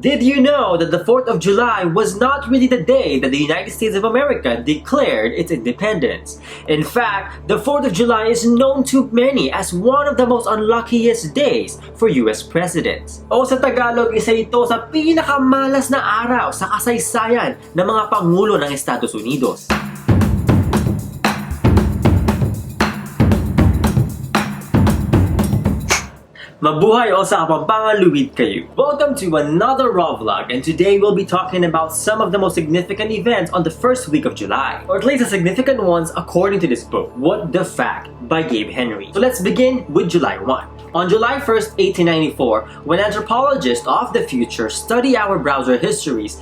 Did you know that the 4th of July was not really the day that the United States of America declared its independence? In fact, the 4th of July is known to many as one of the most unluckiest days for US presidents. O sa Tagalog, isa ito sa pinakamalas na araw sa kasaysayan ng mga pangulo ng Estados Unidos. Mabuhay o sa Kapampangan, luwid kayo. Welcome to another raw vlog, and today we'll be talking about some of the most significant events on the first week of July, or at least the significant ones according to this book, What the Fact by Gabe Henry. So let's begin with July 1. On July 1st, 1894, when anthropologists of the future study our browser histories,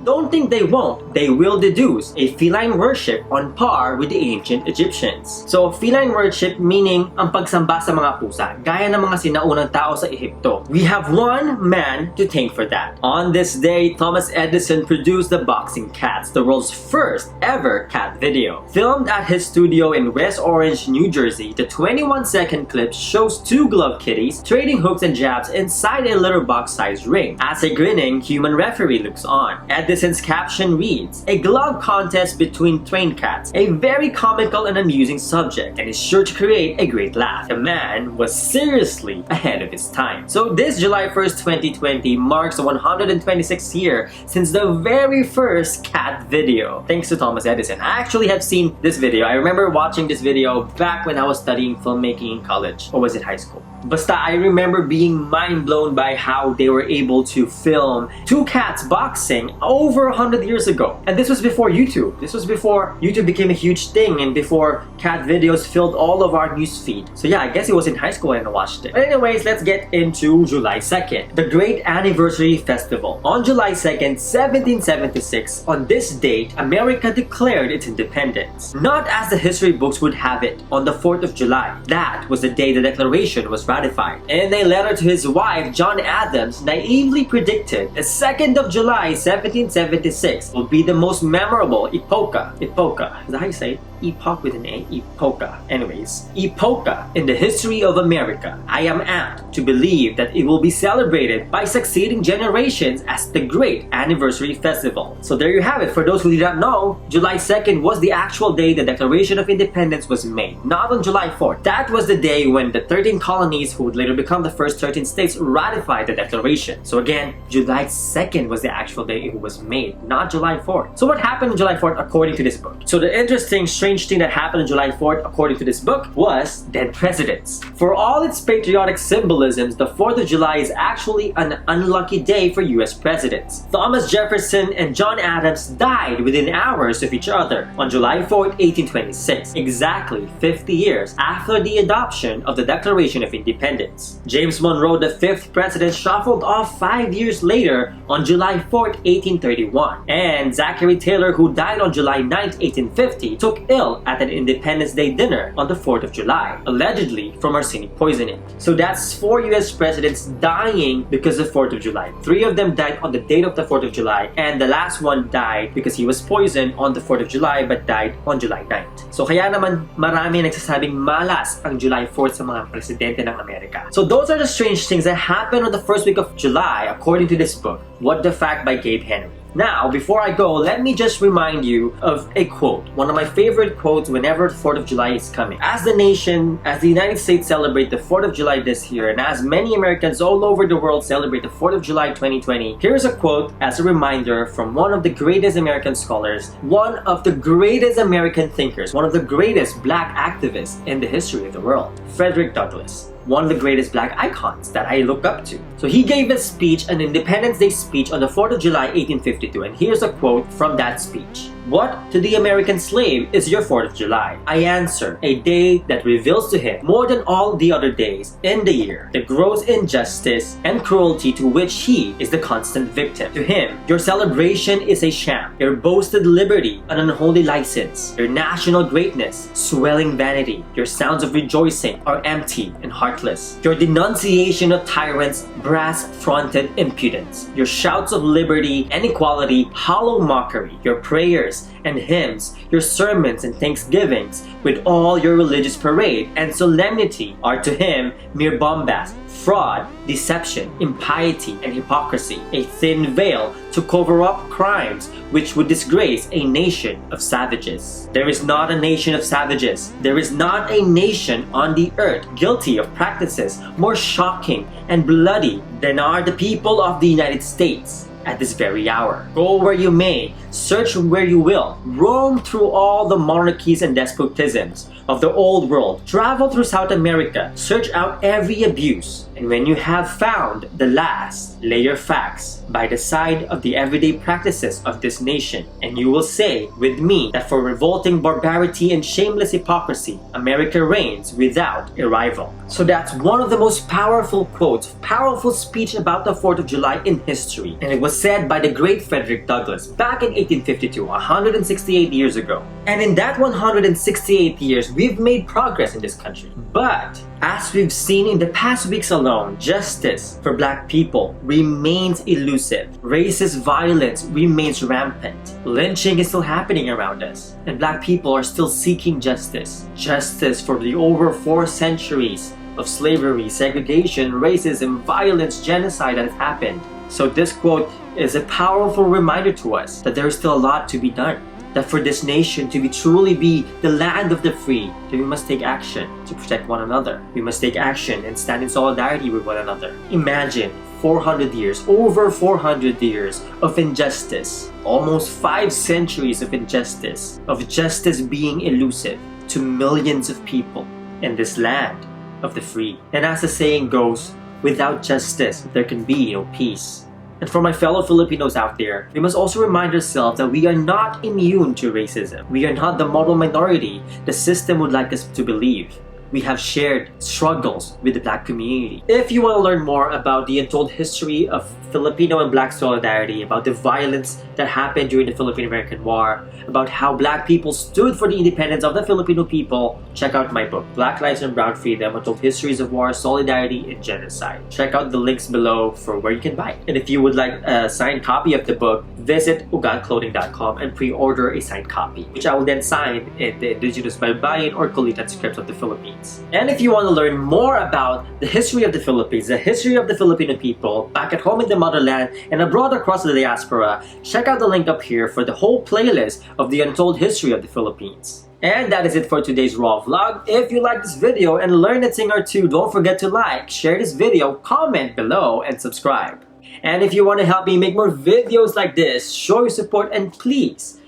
don't think they won't, they will deduce a feline worship on par with the ancient Egyptians. So, feline worship meaning ang pagsamba sa mga pusa, gaya ng mga sinaunang tao sa Ehipto. We have one man to thank for that. On this day, Thomas Edison produced the Boxing Cats, the world's first ever cat video. Filmed at his studio in West Orange, New Jersey, the 21-second clip shows two glove kitties trading hooks and jabs inside a litter box-sized ring, as a grinning human referee looks on. Edison's caption reads, "A glove contest between trained cats, a very comical and amusing subject, and is sure to create a great laugh." The man was seriously ahead of his time. So this July 1st, 2020 marks the 126th year since the very first cat video. Thanks to Thomas Edison. I actually have seen this video. I remember watching this video back when I was studying filmmaking in college, or was it high school? Basta, I remember being mind blown by how they were able to film two cats boxing over 100 years ago. And this was before YouTube. This was before YouTube became a huge thing and before cat videos filled all of our newsfeed. So yeah, I guess it was in high school when I watched it. But anyways, let's get into July 2nd, the Great Anniversary Festival. On July 2nd, 1776, on this date, America declared its independence. Not as the history books would have it, on the 4th of July. That was the day the declaration was ratified. In a letter to his wife, John Adams naively predicted the 2nd of July, 1776 will be the most memorable epocha. Epocha. Is that how you say it? Epoch with an A? Epocha. Anyways, epocha in the history of America. I am apt to believe that it will be celebrated by succeeding generations as the Great Anniversary Festival. So there you have it. For those who did not know, July 2nd was the actual day the Declaration of Independence was made, not on July 4th. That was the day when the 13 colonies, who would later become the first 13 states, ratified the declaration. So again, July 2nd was the actual day it was made, not July 4th. So what happened on July 4th according to this book? So the interesting, strange thing that happened on July 4th according to this book was dead presidents. For all its patriotic symbolisms, the 4th of July is actually an unlucky day for US presidents. Thomas Jefferson and John Adams died within hours of each other on July 4th, 1826, exactly 50 years after the adoption of the Declaration of Independence. James Monroe, the 5th president, shuffled off 5 years later on July 4th, 1831. And Zachary Taylor, who died on July 9th, 1850, took ill at an Independence Day dinner on the 4th of July, allegedly from arsenic poisoning. So that's 4 US presidents dying because of 4th of July. 3 of them died on the date of the 4th of July, and the last one died because he was poisoned on the 4th of July but died on July 9th. So kaya naman marami nagsasabing malas ang July 4th sa mga presidente ng Amerika. So those are the strange things that happened on the first week of July according to this book, What the Fact by Gabe Henry. Now, before I go, let me just remind you of a quote, one of my favorite quotes whenever the 4th of July is coming. As the nation, as the United States celebrate the 4th of July this year, and as many Americans all over the world celebrate the 4th of July 2020, here's a quote as a reminder from one of the greatest American scholars, one of the greatest American thinkers, one of the greatest black activists in the history of the world, Frederick Douglass. One of the greatest black icons that I look up to. So he gave a speech, an Independence Day speech on the 4th of July, 1852, and here's a quote from that speech. "What to the American slave is your 4th of July? I answer, a day that reveals to him, more than all the other days in the year, the gross injustice and cruelty to which he is the constant victim. To him, your celebration is a sham, your boasted liberty an unholy license, your national greatness swelling vanity, your sounds of rejoicing are empty and heartless, your denunciation of tyrants brass-fronted impudence, your shouts of liberty and equality hollow mockery, your prayers prayers and hymns, your sermons and thanksgivings, with all your religious parade and solemnity are to him mere bombast, fraud, deception, impiety, and hypocrisy, a thin veil to cover up crimes which would disgrace a nation of savages. There is not a nation of savages. There is not a nation on the earth guilty of practices more shocking and bloody than are the people of the United States at this very hour. Go where you may, search where you will, roam through all the monarchies and despotisms of the old world, travel through South America, search out every abuse, and when you have found the last, lay your facts by the side of the everyday practices of this nation, and you will say with me that for revolting barbarity and shameless hypocrisy, America reigns without a rival. So that's one of the most powerful quotes, powerful speech about the 4th of July in history, and it was said by the great Frederick Douglass back in 1852, 168 years ago. And in that 168 years, we've made progress in this country. But as we've seen in the past weeks alone, justice for Black people remains elusive. Racist violence remains rampant. Lynching is still happening around us. And Black people are still seeking justice. Justice for the over 4 centuries of slavery, segregation, racism, violence, genocide that has happened. So this quote is a powerful reminder to us that there is still a lot to be done. That for this nation to truly be the land of the free, that we must take action to protect one another. We must take action and stand in solidarity with one another. Imagine 400 years, over 400 years of injustice, almost 5 centuries of injustice, of justice being elusive to millions of people in this land of the free. And as the saying goes, without justice, there can be no peace. And for my fellow Filipinos out there, we must also remind ourselves that we are not immune to racism. We are not the model minority the system would like us to believe. We have shared struggles with the Black community. If you want to learn more about the untold history of Filipino and Black solidarity, about the violence that happened during the Philippine-American War, about how Black people stood for the independence of the Filipino people, check out my book, Black Lives and Brown Freedom, Untold Histories of War, Solidarity, and Genocide. Check out the links below for where you can buy it. And if you would like a signed copy of the book, visit ugadclothing.com and pre-order a signed copy, which I will then sign in the indigenous Baybayin or Kulitan scripts of the Philippines. And if you want to learn more about the history of the Philippines, the history of the Filipino people, back at home in the motherland and abroad across the diaspora, check out the link up here for the whole playlist of the untold history of the Philippines. And that is it for today's Raw Vlog. If you like this video and learned a thing or two, don't forget to like, share this video, comment below, and subscribe. And if you want to help me make more videos like this, show your support and please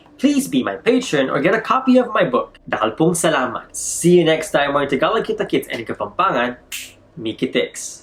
be my patron or get a copy of my book. Dahil pong salamat. See you next time mga Tagalog kita kits and Kapampangan, Mikitix.